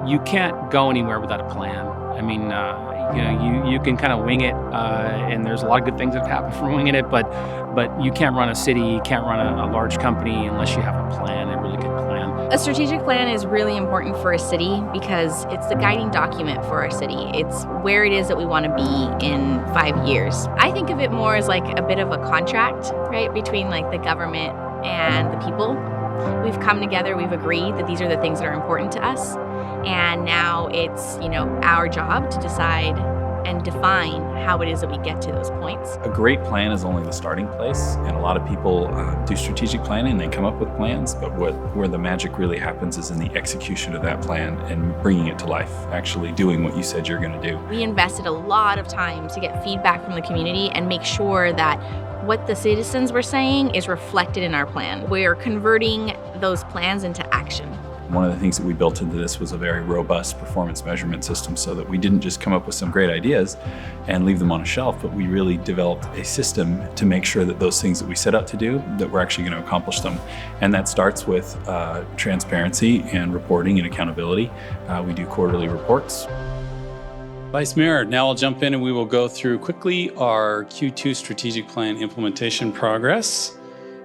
you can't go anywhere without a plan. I mean, you can kind of wing it, and there's a lot of good things that have happened from winging it, but you can't run a city, you can't run a large company unless you have a plan, a really good plan. A strategic plan is really important for a city because it's the guiding document for our city. It's where it is that we want to be in 5 years. I think of it more as like a bit of a contract, right, between like the government and the people. We've come together, we've agreed that these are the things that are important to us. And now it's, our job to decide and define how it is that we get to those points. A great plan is only the starting place, and a lot of people do strategic planning, they come up with plans, but where the magic really happens is in the execution of that plan and bringing it to life, actually doing what you said you're going to do. We invested a lot of time to get feedback from the community and make sure that what the citizens were saying is reflected in our plan. We're converting those plans into action. One of the things that we built into this was a very robust performance measurement system so that we didn't just come up with some great ideas and leave them on a shelf, but we really developed a system to make sure that those things that we set out to do, that we're actually going to accomplish them. And that starts with transparency and reporting and accountability. We do quarterly reports. Vice Mayor, now I'll jump in and we will go through quickly our Q2 strategic plan implementation progress.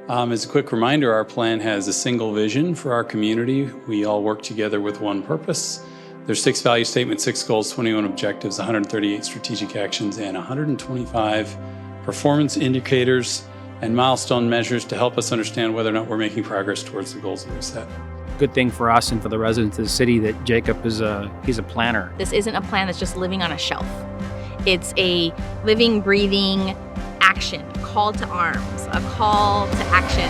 As a quick reminder, our plan has a single vision for our community. We all work together with one purpose. There's 6 value statements, 6 goals, 21 objectives, 138 strategic actions, and 125 performance indicators and milestone measures to help us understand whether or not we're making progress towards the goals that we've set. Good thing for us and for the residents of the city that Jacob he's a planner. This isn't a plan that's just living on a shelf. It's a living, breathing action, call to arms, a call to action.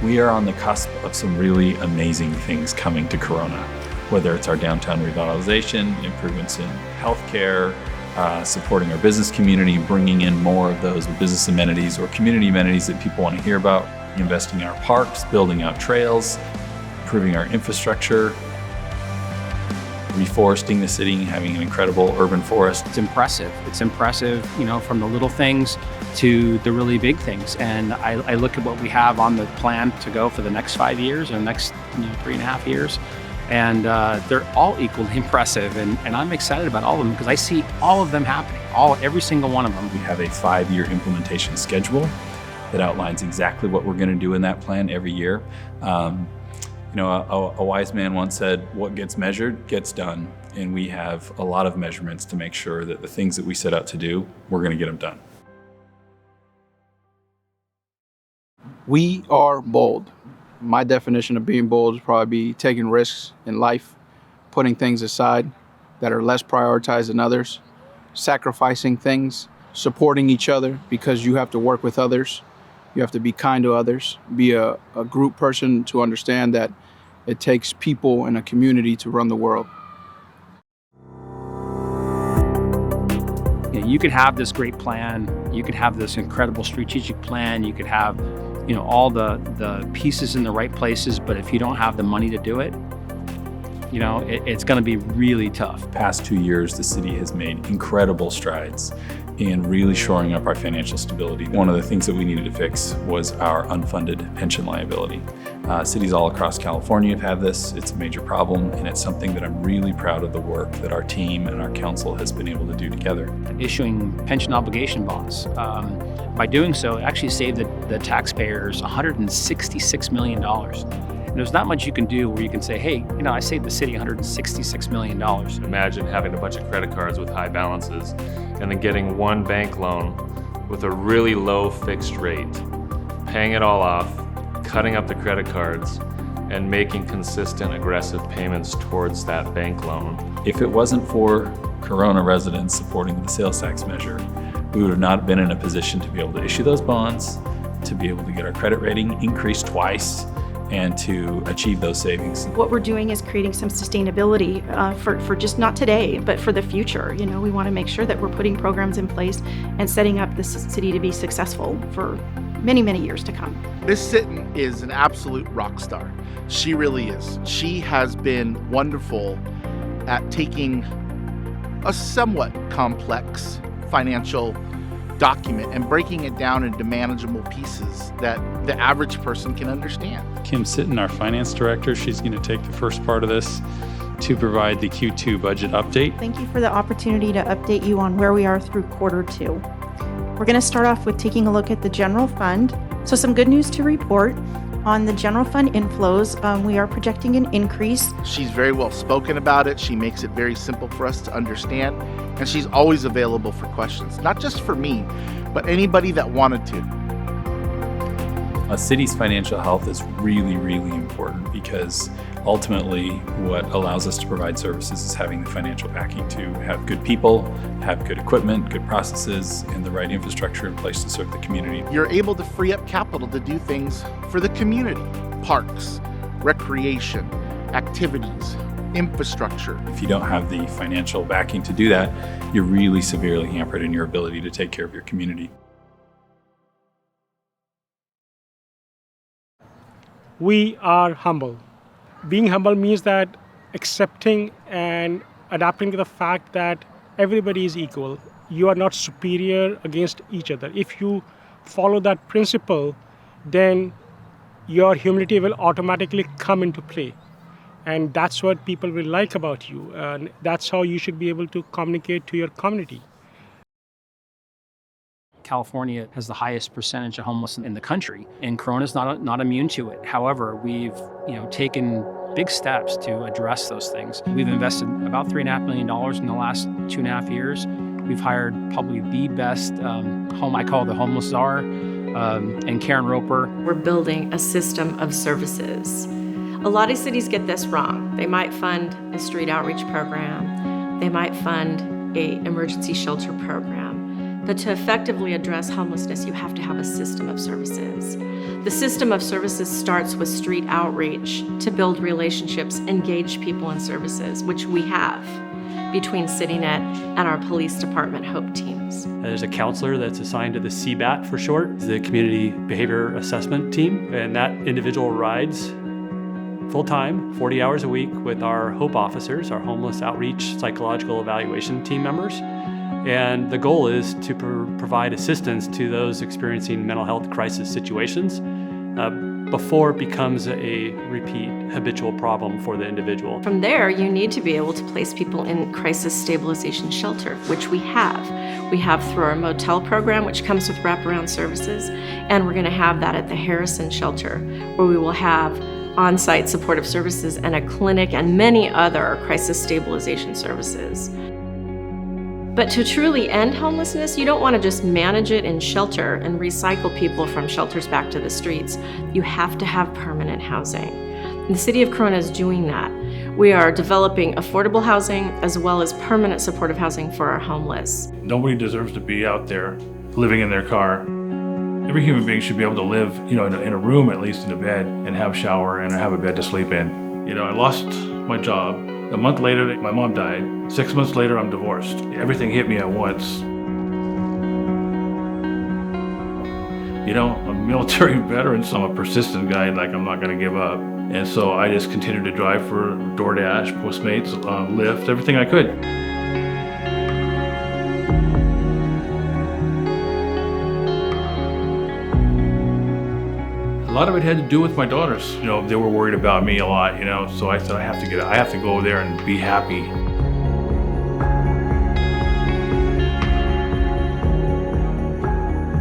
We are on the cusp of some really amazing things coming to Corona, whether it's our downtown revitalization, improvements in healthcare, supporting our business community, bringing in more of those business amenities or community amenities that people want to hear about, investing in our parks, building out trails, improving our infrastructure, reforesting the city, having an incredible urban forest. It's impressive. It's impressive, from the little things to the really big things. And I look at what we have on the plan to go for the next 5 years or the next 3.5 years. And they're all equally impressive. And I'm excited about all of them because I see all of them happening, every single one of them. We have a 5-year implementation schedule that outlines exactly what we're going to do in that plan every year. A wise man once said, what gets measured gets done. And we have a lot of measurements to make sure that the things that we set out to do, we're going to get them done. We are bold. My definition of being bold is probably be taking risks in life, putting things aside that are less prioritized than others, sacrificing things, supporting each other because you have to work with others. You have to be kind to others, be a group person to understand that it takes people in a community to run the world. You could have this great plan, you could have this incredible strategic plan, you could have, all the pieces in the right places, but if you don't have the money to do it, it's going to be really tough. Past 2 years, the city has made incredible strides in really shoring up our financial stability. One of the things that we needed to fix was our unfunded pension liability. Cities all across California have this. It's a major problem, and it's something that I'm really proud of the work that our team and our council has been able to do together. Issuing pension obligation bonds. By doing so, it actually saved the taxpayers $166 million. And there's not much you can do where you can say, hey, I saved the city $166 million. Imagine having a bunch of credit cards with high balances and then getting one bank loan with a really low fixed rate, paying it all off, cutting up the credit cards, and making consistent, aggressive payments towards that bank loan. If it wasn't for Corona residents supporting the sales tax measure, we would have not been in a position to be able to issue those bonds, to be able to get our credit rating increased twice, and to achieve those savings. What we're doing is creating some sustainability for just not today, but for the future. We want to make sure that we're putting programs in place and setting up this city to be successful for many, many years to come. Miss Sitton is an absolute rock star. She really is. She has been wonderful at taking a somewhat complex financial document and breaking it down into manageable pieces that the average person can understand. Kim Sitton, our finance director, she's going to take the first part of this to provide the Q2 budget update. Thank you for the opportunity to update you on where we are through quarter 2. We're going to start off with taking a look at the general fund. So some good news to report. On the general fund inflows, we are projecting an increase. She's very well spoken about it. She makes it very simple for us to understand. And she's always available for questions, not just for me, but anybody that wanted to. A city's financial health is really, really important because ultimately what allows us to provide services is having the financial backing to have good people, have good equipment, good processes, and the right infrastructure in place to serve the community. You're able to free up capital to do things for the community, parks, recreation, activities, infrastructure. If you don't have the financial backing to do that, you're really severely hampered in your ability to take care of your community. We are humble. Being humble means that accepting and adapting to the fact that everybody is equal. You are not superior against each other. If you follow that principle, then your humility will automatically come into play. And that's what people will like about you. And that's how you should be able to communicate to your community. California has the highest percentage of homelessness in the country, and Corona's not immune to it. However, we've taken big steps to address those things. We've invested about $3.5 million in the last 2.5 years. We've hired probably the best I call the homeless czar, and Karen Roper. We're building a system of services. A lot of cities get this wrong. They might fund a street outreach program. They might fund an emergency shelter program. But to effectively address homelessness, you have to have a system of services. The system of services starts with street outreach to build relationships, engage people in services, which we have between CityNet and our police department HOPE teams. There's a counselor that's assigned to the CBAT for short, the Community Behavior Assessment Team, and that individual rides full-time, 40 hours a week with our HOPE officers, our Homeless Outreach Psychological Evaluation team members. And the goal is to provide assistance to those experiencing mental health crisis situations before it becomes a repeat habitual problem for the individual. From there, you need to be able to place people in crisis stabilization shelter, which we have. We have through our motel program, which comes with wraparound services, and we're going to have that at the Harrison shelter, where we will have on-site supportive services and a clinic and many other crisis stabilization services. But to truly end homelessness, you don't want to just manage it in shelter and recycle people from shelters back to the streets. You have to have permanent housing. And the City of Corona is doing that. We are developing affordable housing as well as permanent supportive housing for our homeless. Nobody deserves to be out there living in their car. Every human being should be able to live, in a room, at least in a bed, and have a shower and have a bed to sleep in. I lost my job. A month later, my mom died. 6 months later, I'm divorced. Everything hit me at once. I'm a military veteran, so I'm a persistent guy, I'm not gonna give up. And so I just continued to drive for DoorDash, Postmates, Lyft, everything I could. A lot of it had to do with my daughters. They were worried about me a lot, so I said I have to go there and be happy.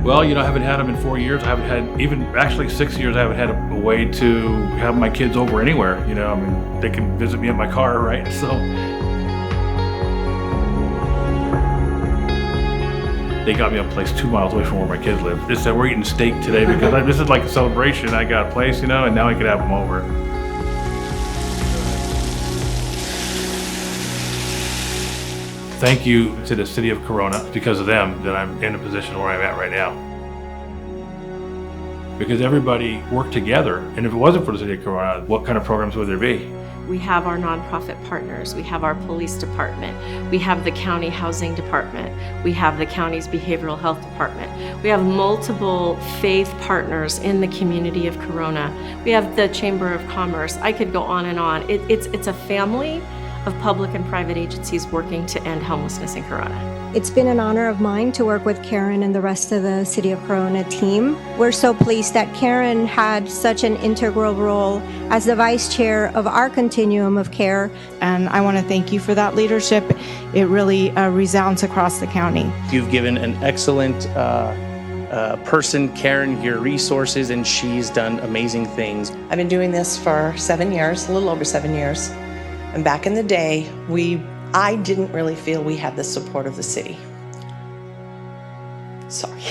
Well, I haven't had them in 4 years. I haven't had, even actually 6 years, I haven't had a way to have my kids over anywhere. They can visit me in my car, right? So they got me a place 2 miles away from where my kids live. They said, we're eating steak today because this is like a celebration. I got a place, and now I can have them over. Thank you to the City of Corona. Because of them that I'm in a position where I'm at right now. Because everybody worked together, and if it wasn't for the City of Corona, what kind of programs would there be? We have our nonprofit partners, we have our police department, we have the county housing department, we have the county's behavioral health department. We have multiple faith partners in the community of Corona. We have the Chamber of Commerce. I could go on and on. It's a family of public and private agencies working to end homelessness in Corona. It's been an honor of mine to work with Karen and the rest of the City of Corona team. We're so pleased that Karen had such an integral role as the vice chair of our continuum of care. And I want to thank you for that leadership. It really resounds across the county. You've given an excellent person, Karen, your resources, and she's done amazing things. I've been doing this for 7 years, a little over 7 years. And back in the day, I didn't really feel we had the support of the city. Sorry.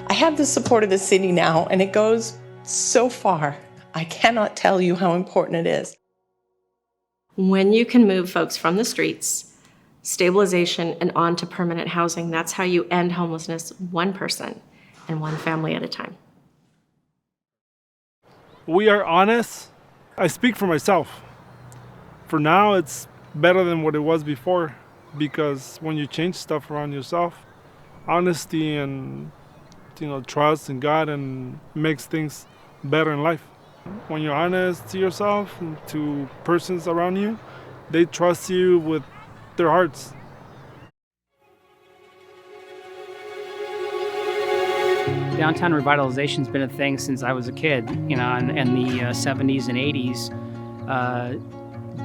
I have the support of the city now, and it goes so far. I cannot tell you how important it is. When you can move folks from the streets, stabilization, and on to permanent housing, that's how you end homelessness one person and one family at a time. We are honest. I speak for myself. For now, it's better than what it was before, because when you change stuff around yourself, honesty and trust in God and makes things better in life. When you're honest to yourself and to persons around you, they trust you with their hearts. Downtown revitalization's been a thing since I was a kid, in the 70s and 80s.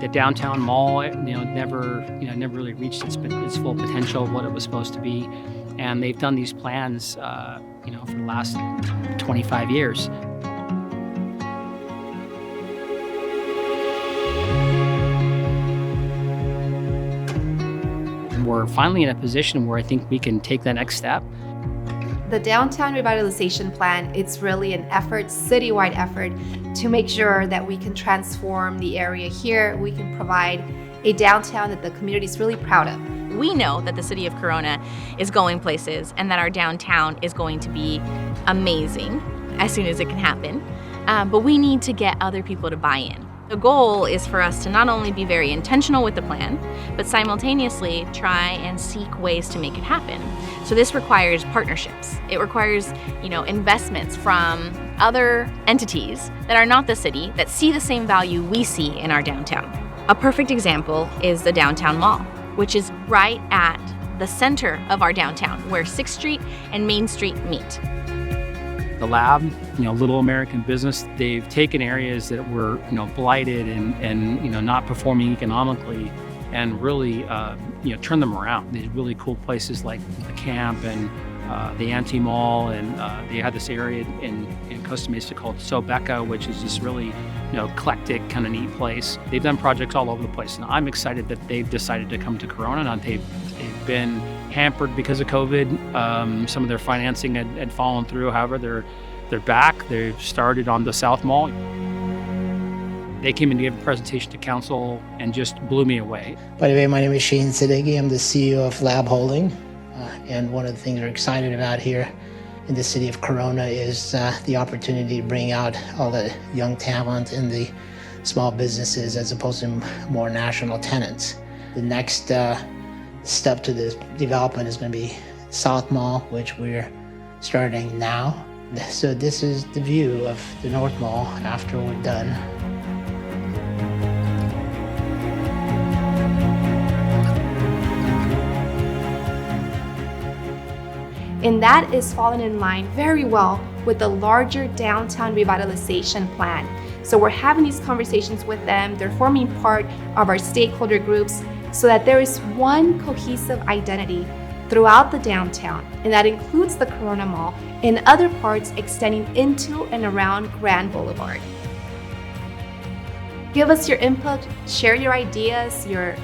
The downtown mall, never really reached its full potential of what it was supposed to be, and they've done these plans, for the last 25 years. We're finally in a position where I think we can take that next step. The Downtown Revitalization Plan, it's really an effort, citywide effort, to make sure that we can transform the area here. We can provide a downtown that the community is really proud of. We know that the city of Corona is going places and that our downtown is going to be amazing as soon as it can happen. But we need to get other people to buy in. The goal is for us to not only be very intentional with the plan, but simultaneously try and seek ways to make it happen. So this requires partnerships. It requires, investments from other entities that are not the city, that see the same value we see in our downtown. A perfect example is the Downtown Mall, which is right at the center of our downtown, where 6th Street and Main Street meet. The lab, little American business, they've taken areas that were, blighted and not performing economically, and really, turned them around. These really cool places like the camp and the anti-mall, and they had this area in Costa Mesa called Sobeca, which is this really, eclectic, kind of neat place. They've done projects all over the place, and I'm excited that they've decided to come to Corona. And they've been hampered because of COVID. Some of their financing had fallen through. However, they're back. They've started on the South Mall. They came in to give a presentation to council and just blew me away. By the way, my name is Shane Siddiqui. I'm the CEO of Lab Holding. And one of the things we're excited about here in the city of Corona is the opportunity to bring out all the young talent in the small businesses as opposed to more national tenants. The next step to this development is going to be South Mall, which we're starting now. So this is the view of the North Mall after we're done. And that is falling in line very well with the larger downtown revitalization plan. So we're having these conversations with them. They're forming part of our stakeholder groups so that there is one cohesive identity throughout the downtown, and that includes the Corona Mall and other parts extending into and around Grand Boulevard. Give us your input, share your ideas, your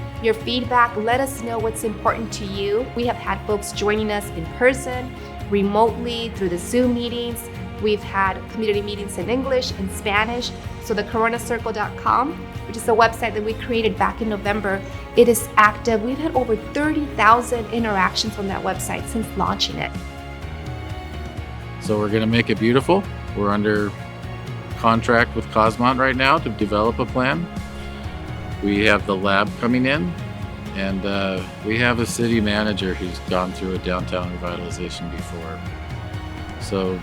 feedback. Let us know what's important to you. We have had folks joining us in person, remotely, through the Zoom meetings. We've had community meetings in English and Spanish. So the coronacircle.com, which is a website that we created back in November, it is active. We've had over 30,000 interactions on that website since launching it. So we're gonna make it beautiful. We're under contract with Cosmont right now to develop a plan. We have the lab coming in, and we have a city manager who's gone through a downtown revitalization before. So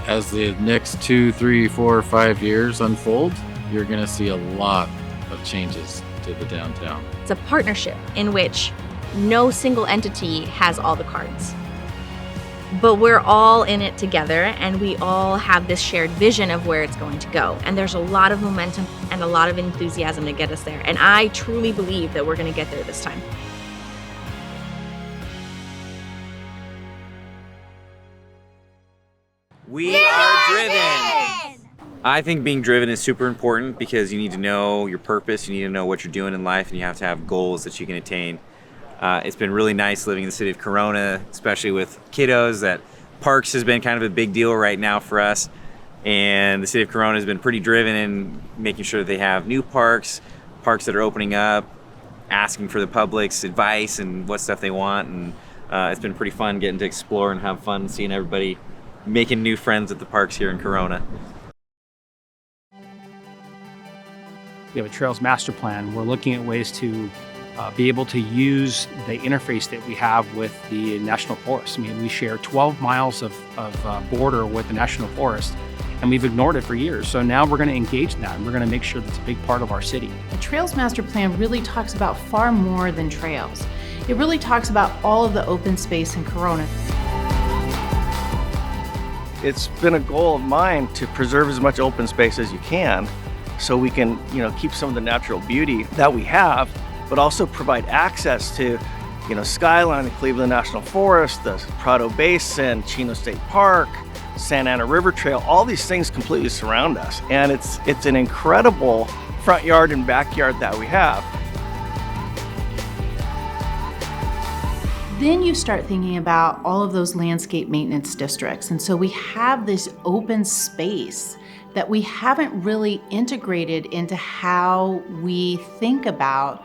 as the next 2, 3, 4, 5 years unfold, you're gonna see a lot of changes to to the downtown. It's a partnership in which no single entity has all the cards. But we're all in it together, and we all have this shared vision of where it's going to go. And there's a lot of momentum and a lot of enthusiasm to get us there. And I truly believe that we're going to get there this time. We are driven! I think being driven is super important because you need to know your purpose, you need to know what you're doing in life, and you have to have goals that you can attain. It's been really nice living in the city of Corona, especially with kiddos, that parks has been kind of a big deal right now for us. And the city of Corona has been pretty driven in making sure that they have new parks that are opening up, asking for the public's advice and what stuff they want. And it's been pretty fun getting to explore and have fun seeing everybody making new friends at the parks here in Corona. We have a Trails Master Plan. We're looking at ways to be able to use the interface that we have with the National Forest. I mean, we share 12 miles of border with the National Forest, and we've ignored it for years. So now we're going to engage in that, and we're going to make sure that's a big part of our city. The Trails Master Plan really talks about far more than trails. It really talks about all of the open space in Corona. It's been a goal of mine to preserve as much open space as you can so we can, keep some of the natural beauty that we have, but also provide access to, Skyline, the Cleveland National Forest, the Prado Basin, Chino State Park, Santa Ana River Trail. All these things completely surround us, and it's an incredible front yard and backyard that we have. Then you start thinking about all of those landscape maintenance districts, and so we have this open space that we haven't really integrated into how we think about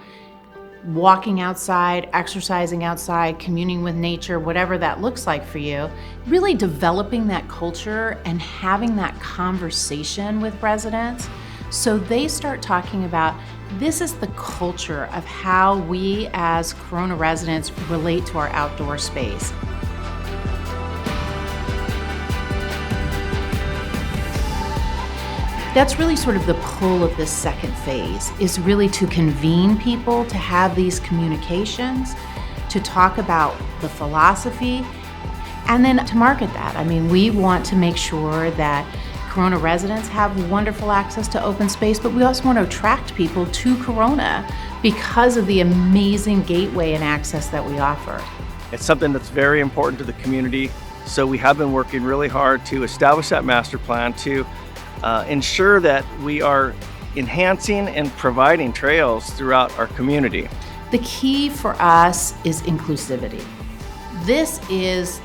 walking outside, exercising outside, communing with nature, whatever that looks like for you. Really developing that culture and having that conversation with residents so they start talking about this is the culture of how we as Corona residents relate to our outdoor space. That's really sort of the pull of this second phase, is really to convene people, to have these communications, to talk about the philosophy, and then to market that. I mean, we want to make sure that Corona residents have wonderful access to open space, but we also want to attract people to Corona because of the amazing gateway and access that we offer. It's something that's very important to the community, so we have been working really hard to establish that master plan to ensure that we are enhancing and providing trails throughout our community. The key for us is inclusivity. This is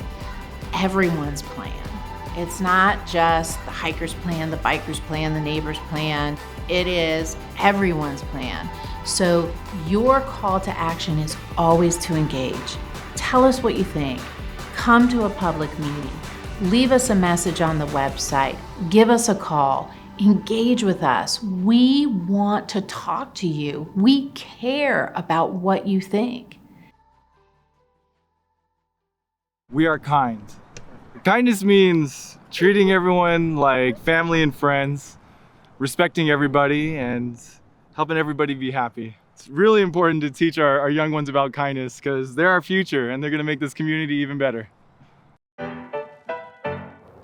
everyone's plan. It's not just the hiker's plan, the biker's plan, the neighbor's plan. It is everyone's plan. So your call to action is always to engage. Tell us what you think. Come to a public meeting. Leave us a message on the website. Give us a call. Engage with us. We want to talk to you. We care about what you think. We are kind. Kindness means treating everyone like family and friends, respecting everybody, and helping everybody be happy. It's really important to teach our young ones about kindness because they're our future and they're going to make this community even better.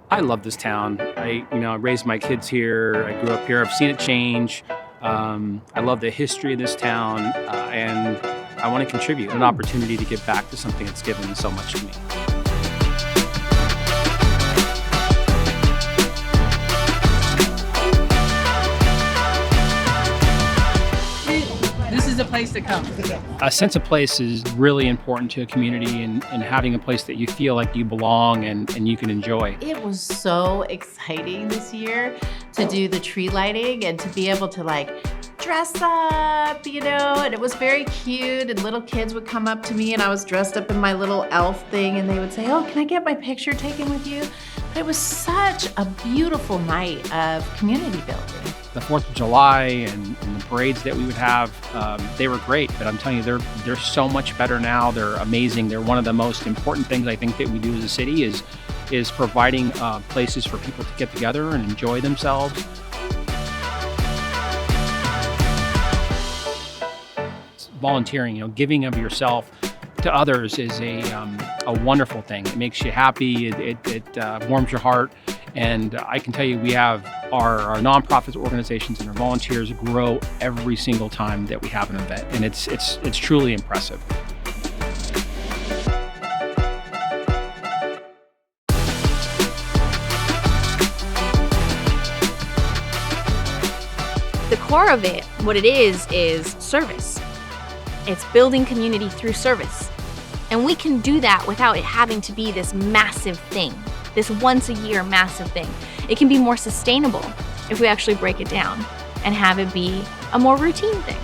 I love this town. I raised my kids here. I grew up here. I've seen it change. I love the history of this town, and I want to contribute. An opportunity to give back to something that's given so much to me. This is a place to come. A sense of place is really important to a community, and having a place that you feel like you belong and you can enjoy. It was so exciting this year to do the tree lighting and to be able to dress up, and it was very cute, and little kids would come up to me and I was dressed up in my little elf thing and they would say, "Oh, can I get my picture taken with you?" But it was such a beautiful night of community building. The 4th of July and the parades that we would have, they were great, but I'm telling you, they're so much better now. They're amazing. They're one of the most important things I think that we do as a city is providing places for people to get together and enjoy themselves. volunteering, giving of yourself to others is a wonderful thing. It makes you happy. It warms your heart. And I can tell you, we have our nonprofit organizations and our volunteers grow every single time that we have an event, and it's truly impressive. The core of it, what it is service. It's building community through service. And we can do that without it having to be this massive thing, this once a year massive thing. It can be more sustainable if we actually break it down and have it be a more routine thing.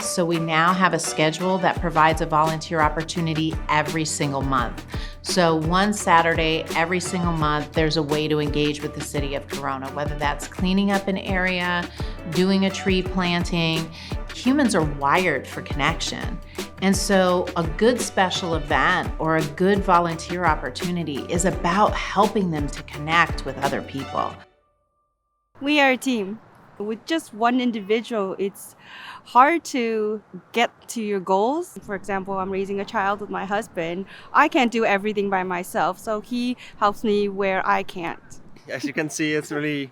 So we now have a schedule that provides a volunteer opportunity every single month. So one Saturday every single month, there's a way to engage with the city of Corona, whether that's cleaning up an area, doing a tree planting. Humans are wired for connection. And so a good special event or a good volunteer opportunity is about helping them to connect with other people. We are a team. With just one individual, it's hard to get to your goals. For example, I'm raising a child with my husband. I can't do everything by myself, so he helps me where I can't. As you can see, it's really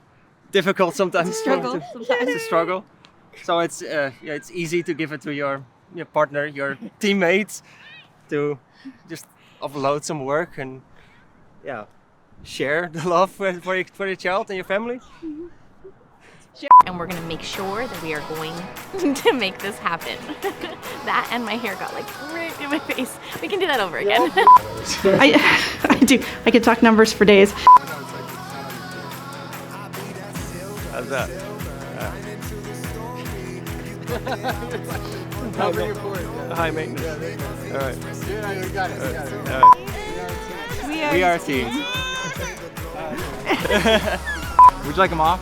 difficult sometimes. It's a struggle. It's a struggle. So it's easy to give it to your partner, your teammates, to just offload some work and share the love for your child and your family. And we're gonna make sure that we are going to make this happen. That and my hair got like right in my face. We can do that over again. I do. I could talk numbers for days. How's that? High maintenance. All right. Yeah, we got it. All right. We are a team. Would you like them off?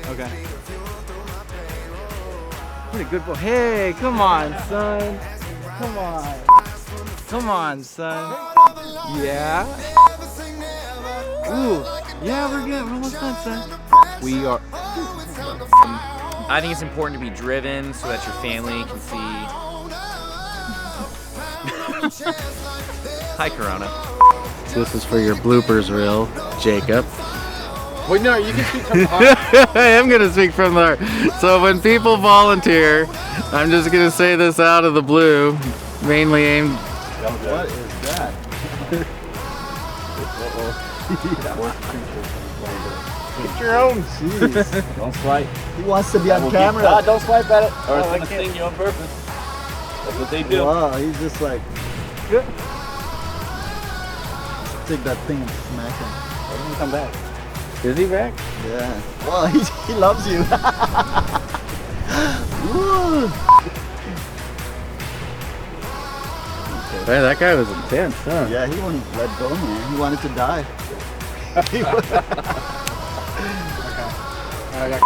Okay. What a good boy. Hey, come on, son. Come on. Come on, son. Yeah. Ooh. Yeah, we're good. We're almost done, son. We are. I think it's important to be driven so that your family can see. Hi, Corona. This is for your bloopers reel, Jacob. Wait, no, you can speak from the heart. I am going to speak from the heart. So when people volunteer, I'm just going to say this out of the blue, mainly aimed. What is that? Get your own. Jeez. Don't swipe. He wants to be on camera. Don't swipe at it. Or it's going to sting you on purpose. That's what they do. Wow, he's just like. Good. Take that thing and smack him. Let him come back. Is he back? Yeah. Well, he loves you. Man, that guy was intense, huh? Yeah, he wouldn't let go, man. He wanted to die. Okay. I got